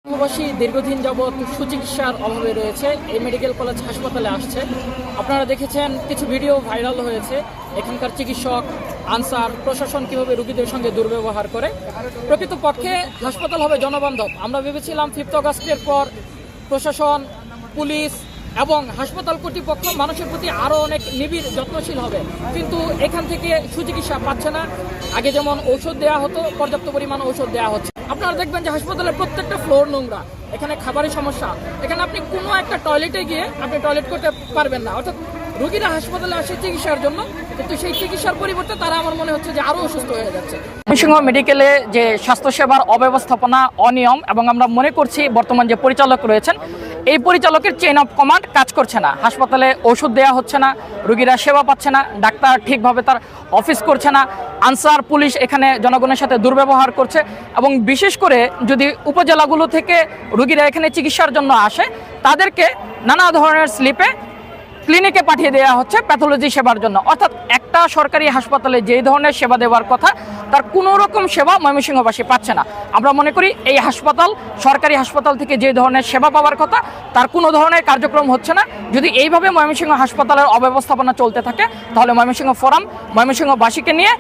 প্রবাসী দীর্ঘদিন যাবৎ সুচিকিৎসার অভাবে রয়েছে। এই মেডিকেল কলেজ হাসপাতালে আসছে। আপনারা দেখেছেন কিছু ভিডিও ভাইরাল হয়েছে। এখানকার চিকিৎসক, আনসার, প্রশাসন কীভাবে রোগীদের সঙ্গে দুর্ব্যবহার করে। প্রকৃতপক্ষে হাসপাতাল হবে জনবান্ধব। আমরা ভেবেছিলাম 5 অগাস্টের পর প্রশাসন, পুলিশ এবং হাসপাতাল কর্তৃপক্ষ মানুষের প্রতি আরও অনেক নিবিড় যত্নশীল হবে, কিন্তু এখান থেকে সুচিকিৎসা পাচ্ছে না। আগে যেমন ঔষধ দেওয়া হতো, পর্যাপ্ত পরিমাণ ঔষধ দেওয়া হচ্ছে। আপনারা দেখবেন যে হাসপাতালের প্রত্যেকটা ফ্লোর নোংরা, এখানে খাবারের সমস্যা, এখানে আপনি কোনো একটা টয়লেটে গিয়ে আপনি টয়লেট করতে পারবেন না। অর্থাৎ রোগীরা হাসপাতালে আসে চিকিৎসার জন্য, কিন্তু সেই চিকিৎসার পরিবর্তে তারা আমার মনে হচ্ছে যে আরও অসুস্থ হয়ে যাচ্ছে। ময়মনসিংহ মেডিকেলে যে স্বাস্থ্যসেবার অব্যবস্থাপনা, অনিয়ম, এবং আমরা মনে করছি বর্তমান যে পরিচালক রয়েছেন এই পরিচালকের চেইন অফ কমান্ড কাজ করছে না। হাসপাতালে ওষুধ দেওয়া হচ্ছে না, রোগীরা সেবা পাচ্ছে না, ডাক্তার ঠিকভাবে তার অফিস করছে না, আনসার, পুলিশ এখানে জনগণের সাথে দুর্ব্যবহার করছে। এবং বিশেষ করে যদি উপজেলাগুলো থেকে রোগীরা এখানে চিকিৎসার জন্য আসে, তাদেরকে নানা ধরনের স্লিপে ক্লিনিকে পাঠিয়ে দেওয়া হচ্ছে প্যাথোলজি সেবার জন্য। অর্থাৎ একটা সরকারি হাসপাতালে যেই ধরনের সেবা দেওয়ার কথা, তার কোনো রকম সেবা ময়মনসিংহবাসী পাচ্ছে না। আমরা মনে করি এই হাসপাতাল সরকারি হাসপাতাল থেকে যে ধরনের সেবা পাওয়ার কথা, তার কোনো ধরনের কার্যক্রম হচ্ছে না। যদি এইভাবে ময়মনসিংহ হাসপাতালের অব্যবস্থাপনা চলতে থাকে, তাহলে ময়মনসিংহ ফোরাম ময়মনসিংহবাসীকে নিয়ে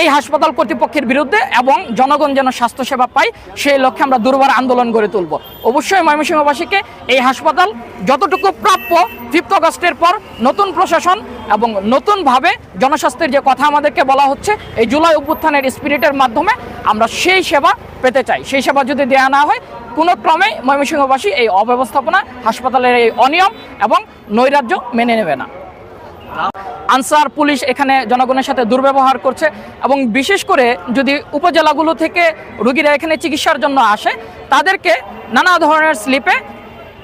এই হাসপাতাল কর্তৃপক্ষের বিরুদ্ধে এবং জনগণ যেন স্বাস্থ্যসেবা পায় সেই লক্ষ্যে আমরা দুর্বার আন্দোলন গড়ে তুলব। অবশ্যই ময়মনসিংহবাসীকে এই হাসপাতাল যতটুকু প্রাপ্য 5 অগাস্টের পর নতুন প্রশাসন এবং নতুনভাবে জনস্বাস্থ্যের যে কথা আমাদেরকে বলা হচ্ছে এই জুলাই অভ্যুত্থানের স্পিরিটের মাধ্যমে আমরা সেই সেবা পেতে চাই। সেই সেবা যদি দেওয়া না হয়, কোনো ক্রমেই ময়মনসিংহবাসী এই অব্যবস্থাপনা, হাসপাতালের এই অনিয়ম এবং নৈরাজ্য মেনে নেবে না। আনসার, পুলিশ এখানে জনগণের সাথে দুর্ব্যবহার করছে। এবং বিশেষ করে যদি উপজেলাগুলো থেকে রোগীরা এখানে চিকিৎসার জন্য আসে, তাদেরকে নানা ধরনের স্লিপে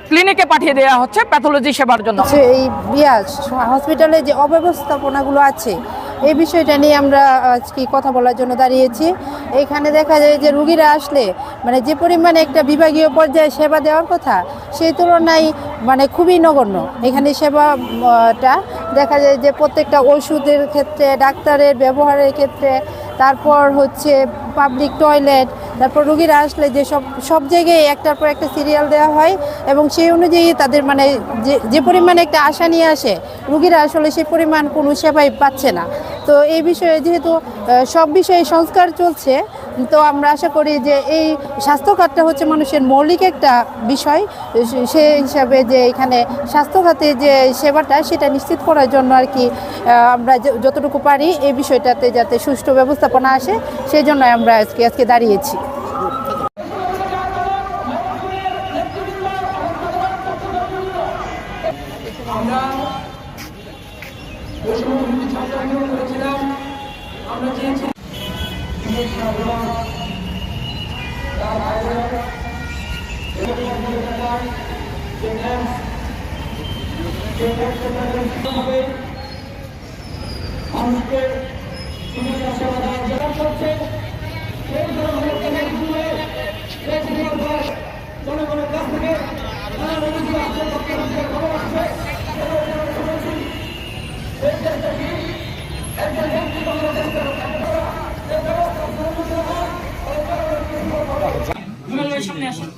ক্লিনিকে পাঠিয়ে দেওয়া হচ্ছে প্যাথোলজি সেবার জন্য। এই হসপিটালে যে অব্যবস্থাপনাগুলো আছে, এই বিষয়টা নিয়ে আমরা আজকে কথা বলার জন্য দাঁড়িয়েছি। এখানে দেখা যায় যে রোগীরা আসলে যে পরিমাণে একটা বিভাগীয় পর্যায়ে সেবা দেওয়ার কথা, সেই তুলনায় খুবই নগণ্য। এখানে সেবাটা দেখা যায় যে প্রত্যেকটা ওষুধের ক্ষেত্রে, ডাক্তারের ব্যবহারের ক্ষেত্রে, তারপর হচ্ছে পাবলিক টয়লেট, তারপর রোগীরা আসলে যে সব জায়গায় একটার পর একটা সিরিয়াল দেওয়া হয়, এবং সেই অনুযায়ী তাদের যে পরিমাণে একটা আশা নিয়ে আসে, রোগীরা আসলে সেই পরিমাণ কোনো সেবাই পাচ্ছে না। তো এই বিষয়ে যেহেতু সব বিষয়ে সংস্কার চলছে, তো আমরা আশা করি যে এই স্বাস্থ্য খাতটা হচ্ছে মানুষের মৌলিক একটা বিষয়। সেই হিসাবে যে এখানে স্বাস্থ্য খাতে যে সেবাটা, সেটা নিশ্চিত করার জন্য আর কি আমরা যতটুকু পারি এই বিষয়টাতে যাতে সুষ্ঠু ব্যবস্থাপনা আসে, সেই জন্য আমরা আজকে দাঁড়িয়েছি। জনগণের কাছ থেকে সামনে আসুন।